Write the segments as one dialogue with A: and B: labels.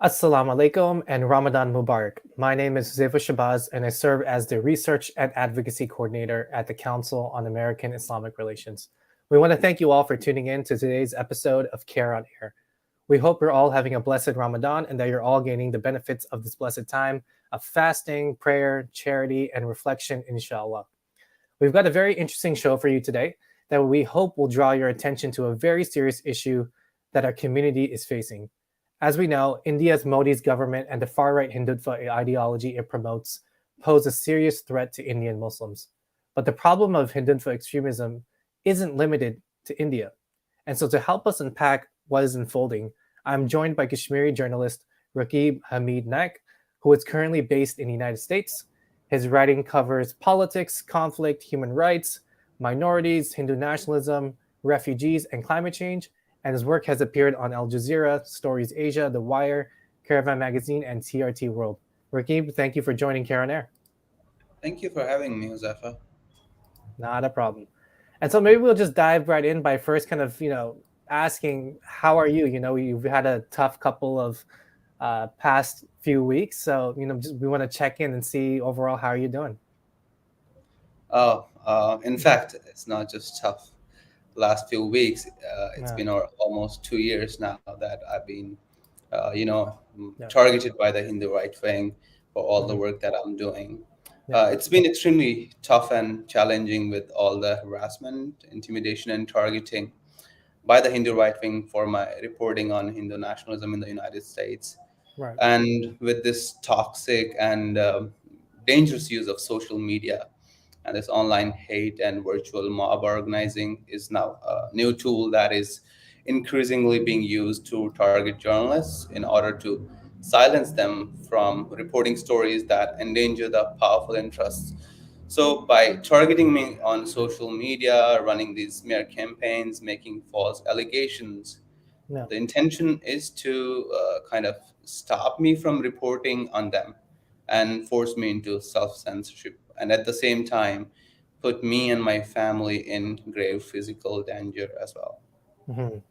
A: Assalamu alaikum and Ramadan Mubarak. My name is Zeva Shabazz and I serve as the Research and Advocacy Coordinator at the Council on American Islamic Relations. We want to thank you all for tuning in to today's episode of CAIR on Air. We hope you're all having a blessed Ramadan and that you're all gaining the benefits of this blessed time of fasting, prayer, charity, and reflection, inshallah. We've got a very interesting show for you today that we hope will draw your attention to a very serious issue that our community is facing. As we know, India's Modi's government and the far-right Hindutva ideology it promotes pose a serious threat to Indian Muslims. But the problem of Hindutva extremism isn't limited to India. And so to help us unpack what is unfolding, I'm joined by Kashmiri journalist Raqib Naik, who is currently based in the United States. His writing covers politics, conflict, human rights, minorities, Hindu nationalism, refugees, and climate change, and his work has appeared on Al Jazeera, Stories Asia, The Wire, Caravan Magazine, and TRT World. Raqib, thank you for joining CAIR on Air.
B: Thank you for having me, Josefa.
A: Not a problem. And so maybe we'll just dive right in by first kind of, asking, how are you? You've had a tough couple of past few weeks. So, we want to check in and see overall, how are you doing?
B: In fact, it's not just tough. Last few weeks, it's
A: Yeah.
B: been almost 2 years now that I've been,
A: Yeah.
B: targeted by the Hindu right wing for all the
A: Mhm.
B: work that I'm doing.
A: Yeah.
B: It's been extremely tough and challenging with all the harassment, intimidation, and targeting by the Hindu right wing for my reporting on Hindu nationalism in the United States.
A: Right.
B: And with this toxic and dangerous use of social media and this online hate and virtual mob organizing is now a new tool that is increasingly being used to target journalists in order to silence them from reporting stories that endanger the powerful interests. So, by targeting me on social media, running these smear campaigns, making false allegations,
A: Yeah.
B: the intention is to kind of stop me from reporting on them and force me into self censorship, and at the same time, put me and my family in grave physical danger as well.
A: Mhm.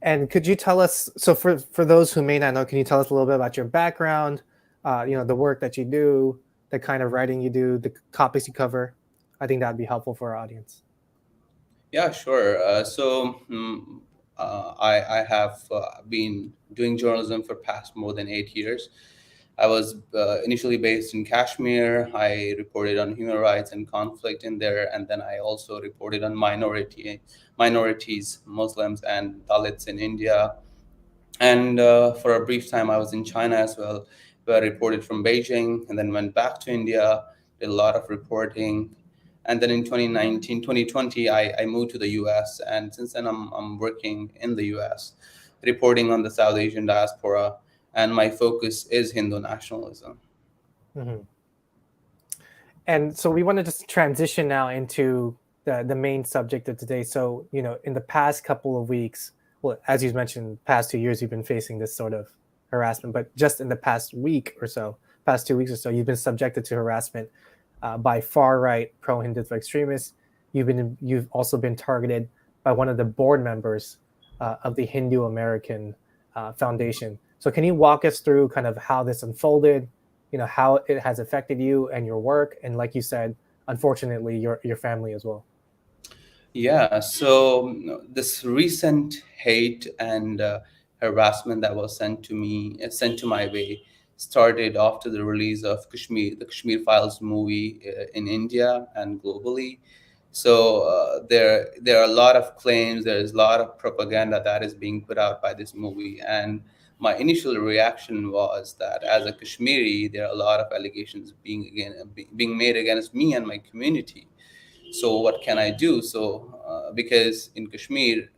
A: And could you tell us, so for those who may not know, can you tell us a little bit about your background, the work that you do, the kind of writing you do, the topics you cover? I think that'd be helpful for our audience.
B: Yeah, sure. I have been doing journalism for past more than 8 years. I was initially based in Kashmir. I reported on human rights and conflict in there, and then I also reported on minorities, Muslims and Dalits in India. And for a brief time, I was in China as well, where I reported from Beijing, and then went back to India, did a lot of reporting. And then in 2019, 2020, I moved to the US. And since then, I'm working in the US, reporting on the South Asian diaspora. And my focus is Hindu nationalism.
A: Mhm. And so we want to just transition now into the main subject of today. So, in the past couple of weeks, well, as you mentioned, past 2 years, you've been facing this sort of harassment, but just in the past week or so, past 2 weeks or so, you've been subjected to harassment by far right pro Hindutva extremists. You've also been targeted by one of the board members of the Hindu American Foundation. So, can you walk us through kind of how this unfolded? How it has affected you and your work, and like you said, unfortunately, your family as well.
B: Yeah, so this recent hate and harassment that was sent to my way, started after the release of the Kashmir Files movie in India and globally. So there are a lot of claims. There is a lot of propaganda that is being put out by this movie, and my initial reaction was that as a Kashmiri, there are a lot of allegations being made against me and my community. So what can I do? So because in Kashmir,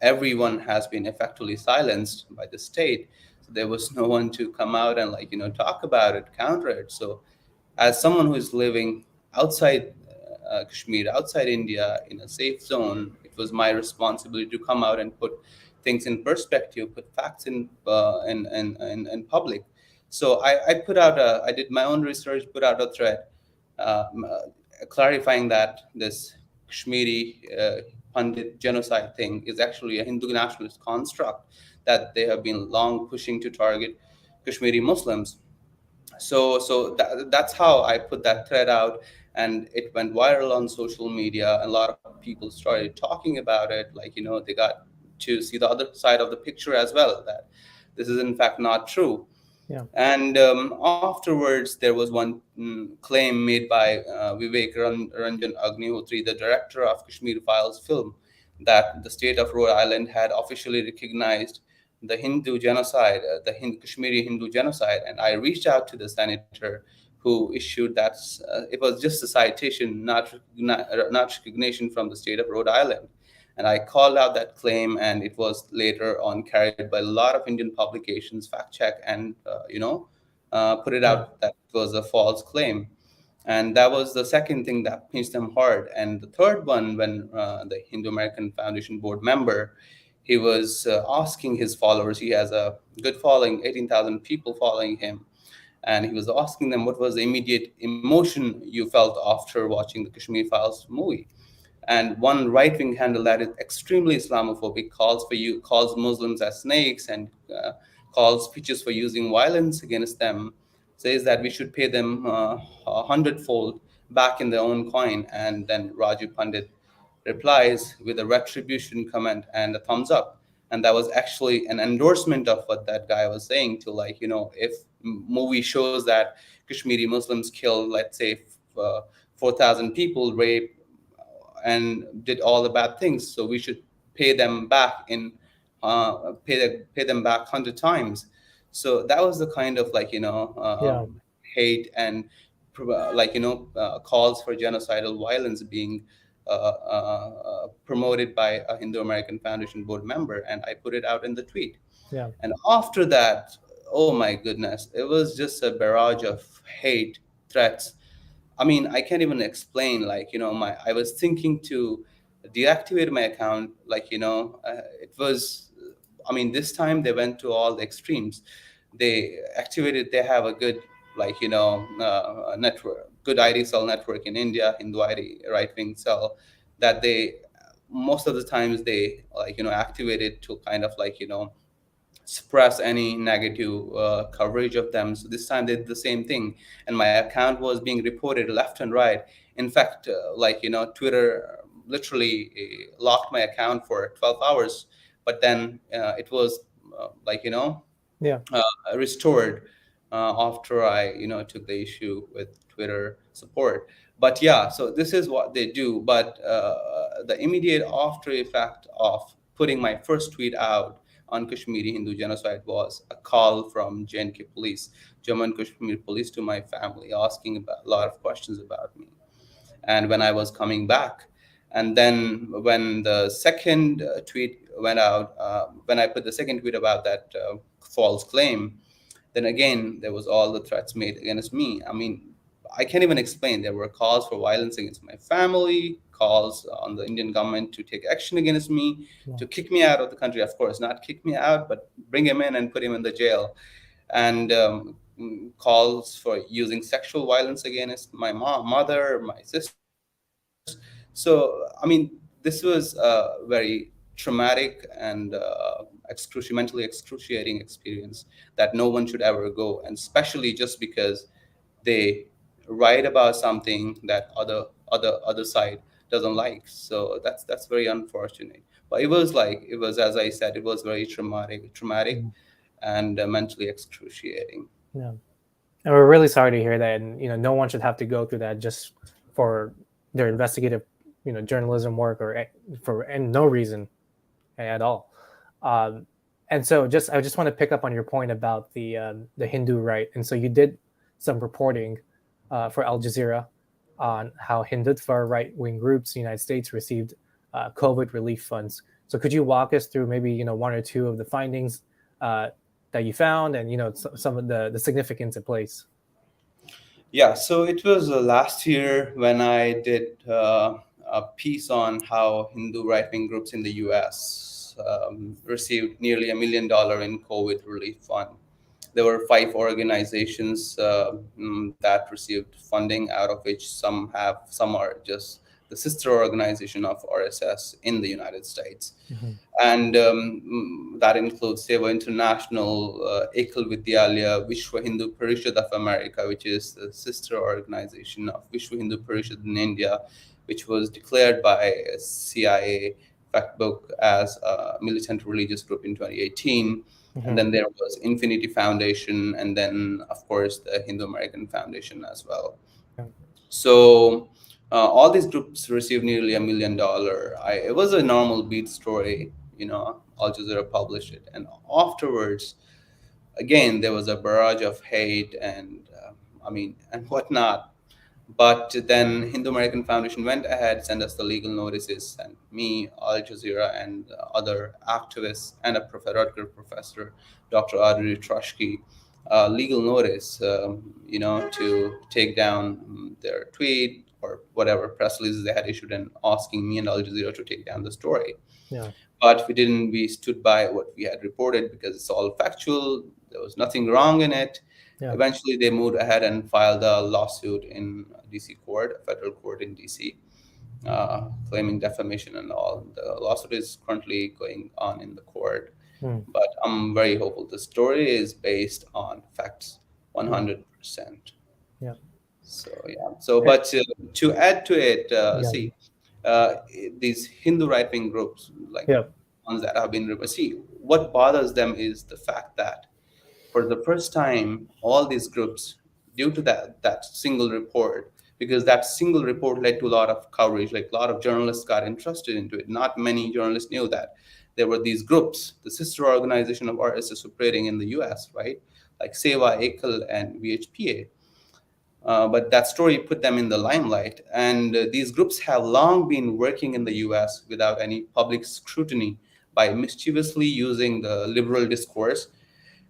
B: everyone has been effectively silenced by the state, so there was no one to come out and talk about it, counter it. So as someone who is living outside Kashmir, outside India, in a safe zone, it was my responsibility to come out and put things in perspective, put facts in public. So I did my own research, put out a thread, clarifying that this Kashmiri Pandit genocide thing is actually a Hindu nationalist construct that they have been long pushing to target Kashmiri Muslims. That's how I put that thread out, and it went viral on social media. A lot of people started talking about it, like, they got to see the other side of the picture as well, that this is in fact not true.
A: Yeah.
B: And afterwards, there was one claim made by Vivek Ranjan Agnihotri, the director of Kashmir Files film, that the state of Rhode Island had officially recognized the Hindu genocide, the Kashmiri Hindu genocide. And I reached out to the senator who issued that. It was just a citation, not recognition from the state of Rhode Island. And I called out that claim, and it was later on carried by a lot of Indian publications, fact check, and put it
A: Yeah.
B: out that it was a false claim. And that was the second thing that pinched them hard. And the third one, when the Hindu American Foundation board member, he was asking his followers, he has a good following, 18,000 people following him, and he was asking them what was the immediate emotion you felt after watching the Kashmir Files movie. And one right-wing handle that is extremely Islamophobic calls Muslims as snakes, and calls pitches for using violence against them, says that we should pay them a hundredfold back in their own coin. And then Raju Pandit replies with a retribution comment and a thumbs up. And that was actually an endorsement of what that guy was saying, to, like, if movie shows that Kashmiri Muslims killed, let's say, 4,000 people, rape, and did all the bad things, so we should pay them back in pay them back 100 times. So that was the kind of, like,
A: Yeah.
B: hate and calls for genocidal violence being promoted by a Hindu American Foundation board member, and I put it out in the tweet.
A: Yeah.
B: And after that, oh my goodness, it was just a barrage of hate, threats. I mean, I can't even explain. Like, I was thinking to deactivate my account. Like, it was. I mean, this time they went to all the extremes. They activated. They have a good, like, network, good ID cell network in India, Hindu ID right wing cell, that they most of the times they, like, activated to kind of, like, suppress any negative coverage of them. So this time they did the same thing, and my account was being reported left and right. In fact, Twitter literally locked my account for 12 hours, but then it was like,
A: Yeah.
B: restored after I, took the issue with Twitter support. But yeah, so this is what they do. But the immediate after effect of putting my first tweet out on Kashmiri Hindu genocide was a call from JNK police, Jammu and Kashmir police, to my family, asking about a lot of questions about me. And when I was coming back, and then when the second tweet went out, when I put the second tweet about that false claim, then again there was all the threats made against me. I mean, I can't even explain. There were calls for violence against my family, calls on the Indian government to take action against me,
A: Yeah.
B: to kick me out of the country. Of course, not kick me out, but bring him in and put him in the jail. And calls for using sexual violence against my mother, my sisters. So, I mean, this was a very traumatic and mentally excruciating experience that no one should ever go, and especially just because they write about something that other side doesn't like. So that's very unfortunate. But it was, as I said, it was very traumatic
A: Mm.
B: and mentally excruciating.
A: Yeah. And we're really sorry to hear that. And, no one should have to go through that just for their investigative, journalism work, or for and no reason at all. Um, and so I just want to pick up on your point about the Hindu right. And so you did some reporting for Al Jazeera on how Hindutva right-wing groups in the United States received COVID relief funds. So could you walk us through maybe one or two of the findings that you found, and some of the significance in place?
B: Yeah, so it was last year when I did a piece on how Hindu right-wing groups in the U.S. Received nearly $1 million in COVID relief fund. There were 5 organizations that received funding, out of which some are just the sister organization of RSS in the United States.
A: Mhm.
B: And that includes Seva International, Ekal Vidyalaya, Vishwa Hindu Parishad of America, which is the sister organization of Vishwa Hindu Parishad in India, which was declared by CIA fact book as a militant religious group in 2018. And
A: Mhm.
B: then there was Infinity Foundation, and then, of course, the Hindu American Foundation as well.
A: Yeah.
B: So all these groups received nearly $1 million. It was a normal beat story, Al Jazeera published it. And afterwards, again, there was a barrage of hate and, and whatnot. But then Hindu American Foundation went ahead, sent us the legal notices, sent me, Al Jazeera, and other activists, and a Rutgers professor, Dr. Adri Trashki, legal notice, to take down their tweet or whatever press releases they had issued, and asking me and Al Jazeera to take down the story.
A: Yeah.
B: But we didn't. We stood by what we had reported because it's all factual. There was nothing wrong in it.
A: Yeah.
B: Eventually, they moved ahead and filed a lawsuit in DC court, a federal court in DC, claiming defamation and all. The lawsuit is currently going on in the court,
A: Mm.
B: but I'm very hopeful. The story is based on facts, 100%.
A: Yeah.
B: So yeah. So, but to add to it,
A: Yeah.
B: see, these Hindu right-wing groups, like
A: Yeah.
B: ones that have been see, what bothers them is the fact that for the first time, all these groups, due to that single report, because that single report led to a lot of coverage, like a lot of journalists got interested into it. Not many journalists knew that there were these groups, the sister organization of RSS operating in the US, right? Like Seva, Ekal, and VHPA. But that story put them in the limelight. And these groups have long been working in the US without any public scrutiny by mischievously using the liberal discourse.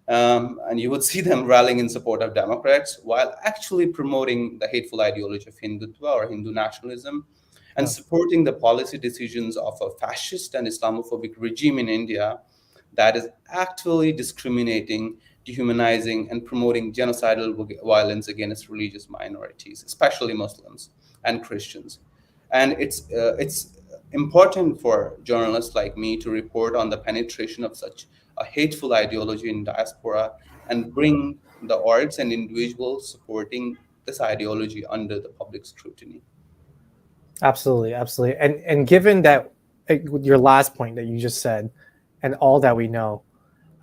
B: And you would see them rallying in support of Democrats while actually promoting the hateful ideology of Hindutva or Hindu nationalism, and
A: Yeah.
B: supporting the policy decisions of a fascist and Islamophobic regime in India that is actively discriminating, dehumanizing, and promoting genocidal violence against religious minorities, especially Muslims and Christians. And it's important for journalists like me to report on the penetration of such a hateful ideology in diaspora and bring the orgs and individuals supporting this ideology under the public scrutiny.
A: Absolutely, absolutely. And given that your last point that you just said, and all that we know,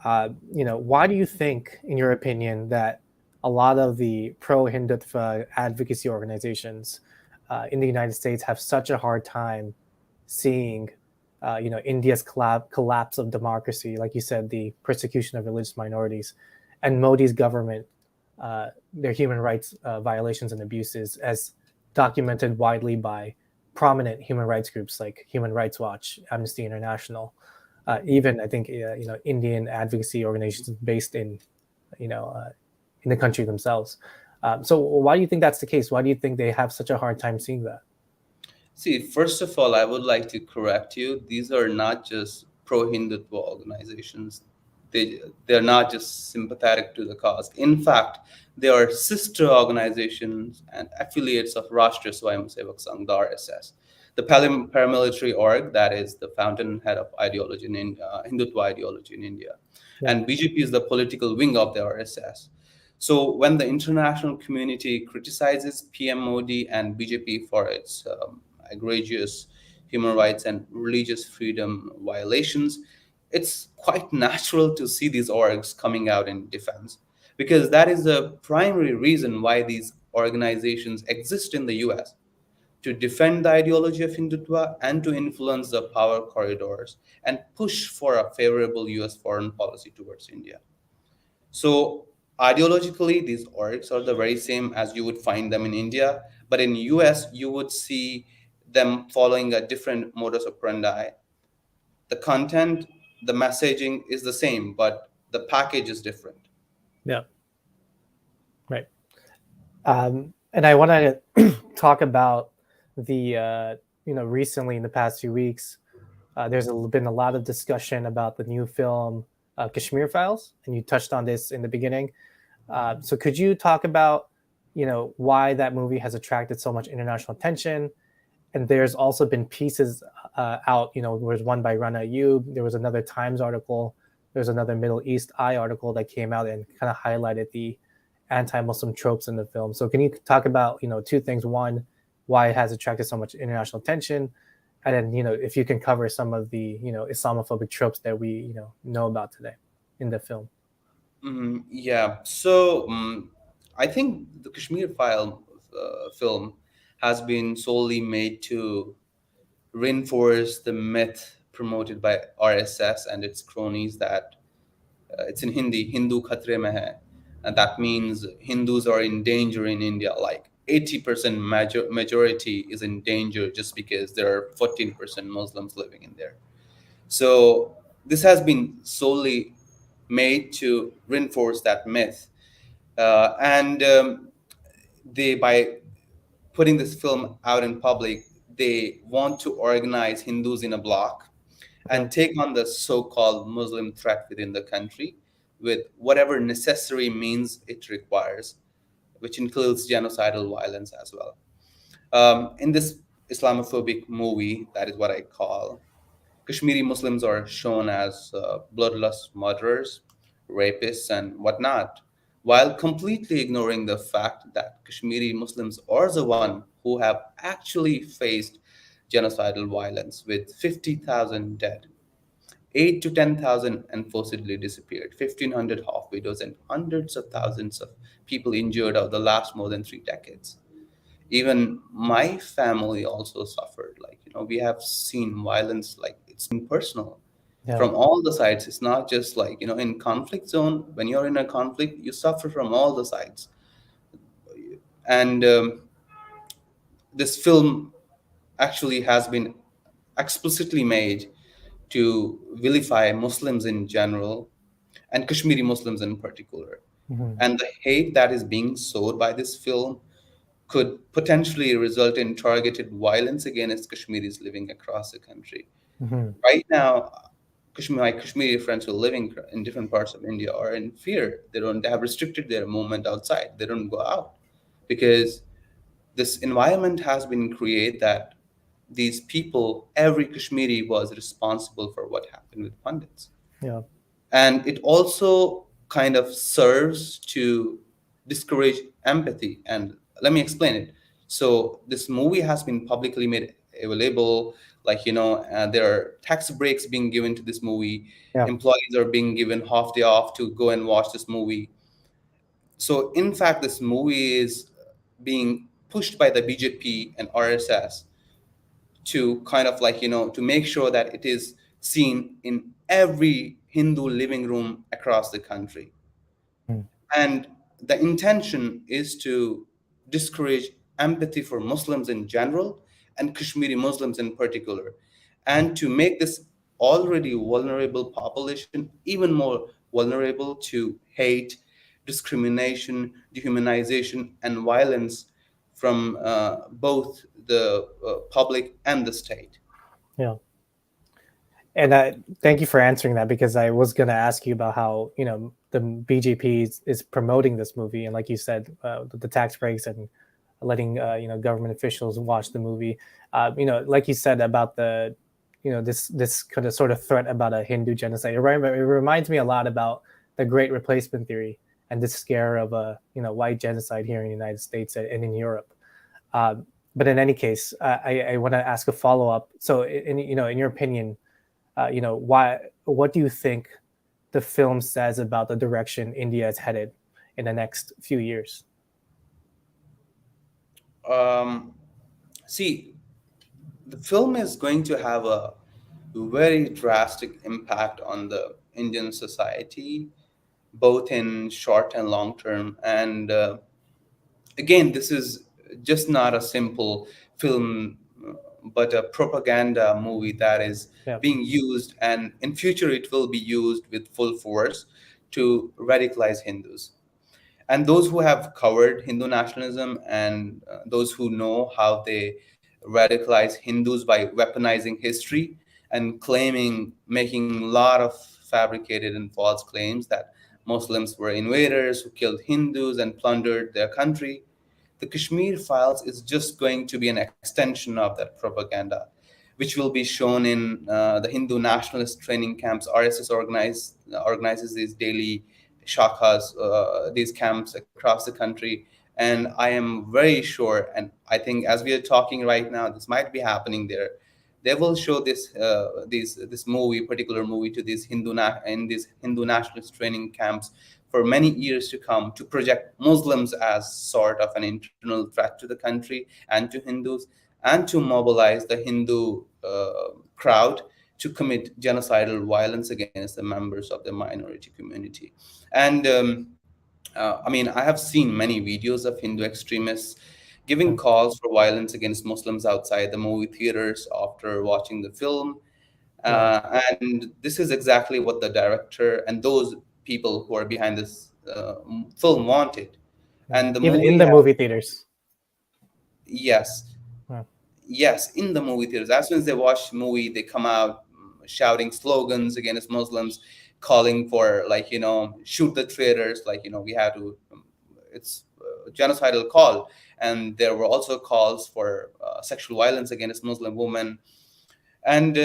A: why do you think, in your opinion, that a lot of the pro-Hindutva advocacy organizations in the United States have such a hard time seeing, India's collapse of democracy, like you said, the persecution of religious minorities, and Modi's government, their human rights violations and abuses, as documented widely by prominent human rights groups like Human Rights Watch, Amnesty International, even I think Indian advocacy organizations based in in the country themselves. So why do you think that's the case? Why do you think they have such a hard time seeing that?
B: See, first of all, I would like to correct you. These are not just pro-Hindutva organizations. They're not just sympathetic to the cause. In fact, they are sister organizations and affiliates of Rashtriya Swayamsevak Sangh, the RSS, the paramilitary org that is the fountainhead of ideology in Hindutva ideology in India.
A: Yeah.
B: And BJP is the political wing of the RSS. So when the international community criticizes PM Modi and BJP for its egregious human rights and religious freedom violations, it's quite natural to see these orgs coming out in defense, because that is the primary reason why these organizations exist in the US, to defend the ideology of Hindutva and to influence the power corridors and push for a favorable US foreign policy towards India. So ideologically, these orgs are the very same as you would find them in India, but in US, you would see them following a different modus operandi. The content, the messaging is the same, but the package is different.
A: Yeah. Right. And I want to talk about the recently in the past few weeks, there's been a lot of discussion about the new film Kashmir Files, and you touched on this in the beginning. So could you talk about why that movie has attracted so much international attention, And there's also been pieces out, there was one by Rana Ayub, there was another Times article, there's another Middle East Eye article that came out and kind of highlighted the anti-Muslim tropes in the film. So can you talk about, two things? One, why it has attracted so much international attention, and then, if you can cover some of the, Islamophobic tropes that we, know about today in the film.
B: Yeah. So I think the Kashmir File film has been solely made to reinforce the myth promoted by RSS and its cronies that it's in Hindi, Hindu khatre mein hai. And that means Hindus are in danger in India. Like 80% majority is in danger just because there are 14% Muslims living in there. So this has been solely made to reinforce that myth. And they, by putting this film out in public, they want to organize Hindus in a block
A: Yeah.
B: and take on the so-called Muslim threat within the country with whatever necessary means it requires, which includes genocidal violence as well. In this Islamophobic movie, that is what I call, Kashmiri Muslims are shown as bloodlust murderers, rapists, and whatnot, while completely ignoring the fact that Kashmiri Muslims are the one who have actually faced genocidal violence with 50,000 dead, 8 to 10,000 unforcibly disappeared, 1,500 half widows, and hundreds of thousands of people injured over the last more than 3 decades. Even my family also suffered. Like, we have seen violence, like it's been personal
A: Yeah.
B: from all the sides. It's not just like, in conflict zone, when you're in a conflict, you suffer from all the sides. And this film actually has been explicitly made to vilify Muslims in general and Kashmiri Muslims in particular.
A: Mm-hmm.
B: And the hate that is being sowed by this film could potentially result in targeted violence against Kashmiris living across the country.
A: Mm-hmm.
B: Right now, my Kashmiri friends who are living in different parts of India are in fear. They have restricted their movement outside. They don't go out because this environment has been created that these people, every Kashmiri was responsible for what happened with Pandits.
A: Yeah.
B: And it also kind of serves to discourage empathy. And let me explain it. So this movie has been publicly made available. Like, there are tax breaks being given to this movie.
A: Yeah.
B: Employees are being given half day off to go and watch this movie. So in fact, this movie is being pushed by the BJP and RSS to kind of like, to make sure that it is seen in every Hindu living room across the country.
A: Mm.
B: And the intention is to discourage empathy for Muslims in general and Kashmiri Muslims in particular, and to make this already vulnerable population even more vulnerable to hate, discrimination, dehumanization, and violence from both the public and the state.
A: Yeah. And thank you for answering that, because I was going to ask you about how, the BJP is promoting this movie. And like you said, the tax breaks and letting, government officials watch the movie. Like you said about the, this kind of sort of threat about a Hindu genocide. It reminds me a lot about the Great Replacement theory and this scare of a, white genocide here in the United States and in Europe. But in any case, I want to ask a follow up. So, in your opinion, what do you think the film says about the direction India is headed in the next few years?
B: See, the film is going to have a very drastic impact on the Indian society, both in short and long term. And again, this is just not a simple film, but a propaganda movie that is
A: Yeah.
B: being used, and in future it will be used with full force to radicalize Hindus. And those who have covered Hindu nationalism and those who know how they radicalize Hindus by weaponizing history and making a lot of fabricated and false claims that Muslims were invaders who killed Hindus and plundered their country. the Kashmir Files is just going to be an extension of that propaganda, which will be shown in the Hindu nationalist training camps. RSS organizes these daily shakas, these camps across the country. And I am very sure, and I think as we are talking right now, this might be happening there. They will show this movie, particular movie, to these in these Hindu nationalist training camps for many years to come, to project Muslims as sort of an internal threat to the country and to Hindus, and to mobilize the Hindu crowd to commit genocidal violence against the members of the minority community. And I mean, I have seen many videos of Hindu extremists giving
A: Mm.
B: calls for violence against Muslims outside the movie theaters after watching the film.
A: Right.
B: And this is exactly what the director and those people who are behind this film wanted.
A: Yeah.
B: And the
A: Even in
B: movie
A: the
B: has,
A: movie theaters.
B: yes,
A: Yeah.
B: yes, in the movie theaters. As soon as they watch the movie, they come out shouting slogans against Muslims, calling for, like, shoot the traitors, like, we have to, it's a genocidal call. And there were also calls for sexual violence against Muslim women. And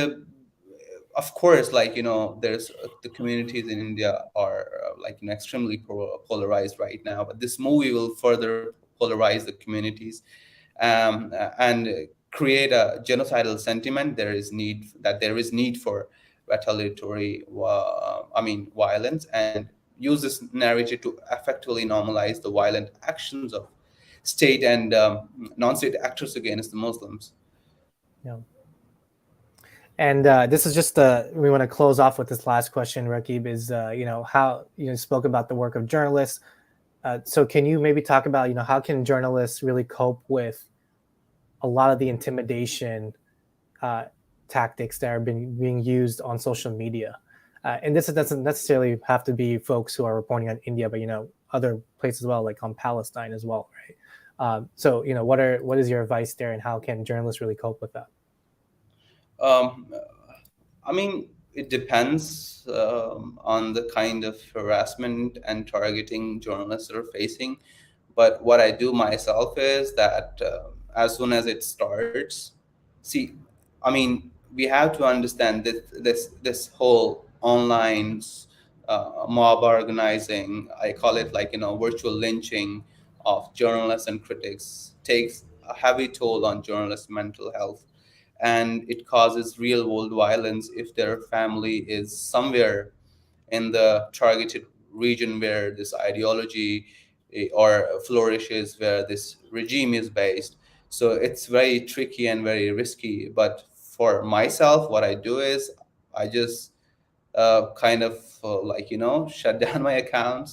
B: of course, like, there's the communities in India are like, extremely polarized right now, but this movie will further polarize the communities, and create a genocidal sentiment. There is need for retaliatory violence, and use this narrative to effectively normalize the violent actions of state and non-state actors against the Muslims.
A: Yeah. And this is just we want to close off with this last question, Raqib, is how spoke about the work of journalists. So can you maybe talk about how can journalists really cope with a lot of the intimidation uh, tactics that are being used on social media? And this doesn't necessarily have to be folks who are reporting on India, but other places as well, like on Palestine as well, right? So what is your advice there, and how can journalists really cope with that?
B: Um, I mean, it depends on the kind of harassment and targeting journalists are facing. But what I do myself is that as soon as it starts, see, I mean, we have to understand that this whole online mob organizing, I call it, like, virtual lynching of journalists and critics, takes a heavy toll on journalists' mental health, and it causes real world violence if their family is somewhere in the targeted region where this ideology or flourishes, where this regime is based. So it's very tricky and very risky. But for myself, what I do is I just kind of like, shut down my account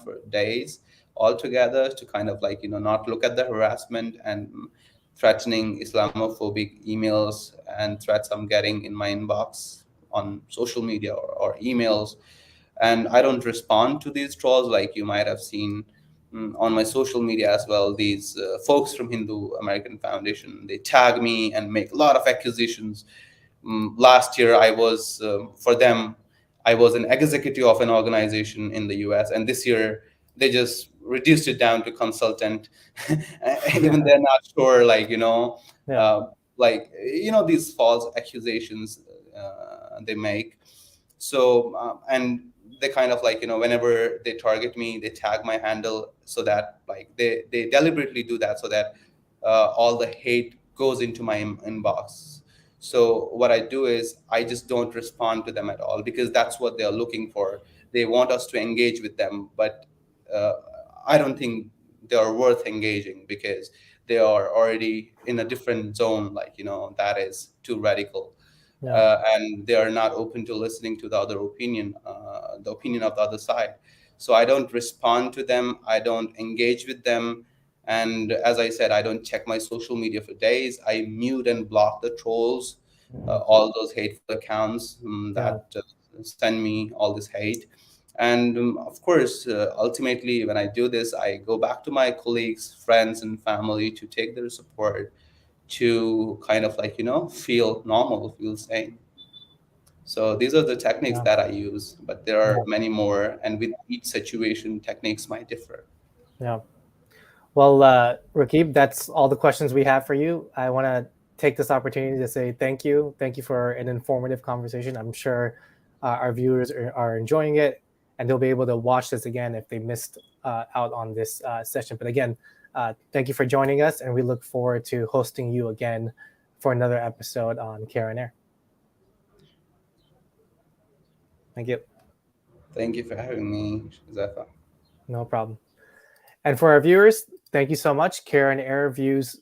B: for days altogether, to kind of, like, not look at the harassment and threatening Islamophobic emails and threats I'm getting in my inbox on social media, or emails. And I don't respond to these trolls, like you might have seen on my social media as well. These folks from Hindu American Foundation, they tag me and make a lot of accusations. Last year, I was for them, I was an executive of an organization in the US, and this year they just reduced it down to consultant. Even they're not sure, like,
A: Yeah.
B: uh, these false accusations they make. So and they kind of, like, whenever they target me, they tag my handle, so that, like, they deliberately do that, so that all the hate goes into my inbox. So what I do is I just don't respond to them at all, because that's what they're looking for. They want us to engage with them, but uh, I don't think they are worth engaging, because they are already in a different zone, like, that is too radical.
A: Yeah.
B: And they are not open to listening to the opinion of the other side. So I don't respond to them. I don't engage with them. And as I said, I don't check my social media for days. I mute and block the trolls,
A: Mhm.
B: all those hateful accounts
A: Yeah.
B: that send me all this hate. And of course, ultimately, when I do this, I go back to my colleagues, friends, and family to take their support, to kind of, like, feel normal, feel sane. So these are the techniques
A: Yeah.
B: that I use, but there are
A: Yeah.
B: many more, and with each situation, techniques might differ.
A: Yeah. Well, Raqib, that's all the questions we have for you. I want to take this opportunity to say thank you. Thank you for an informative conversation. I'm sure our viewers are enjoying it, and they'll be able to watch this again if they missed out on this session. But again, thank you for joining us, and we look forward to hosting you again for another episode on CAIR and Air. Thank you.
B: Thank you for having me, Zafa.
A: No problem. And for our viewers, thank you so much. CAIR and Air views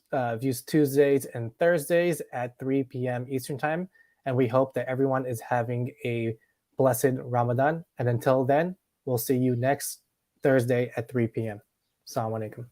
A: Tuesdays and Thursdays at 3 p.m. Eastern Time. And we hope that everyone is having a blessed Ramadan. And until then, we'll see you next Thursday at 3 p.m. Assalamu alaikum.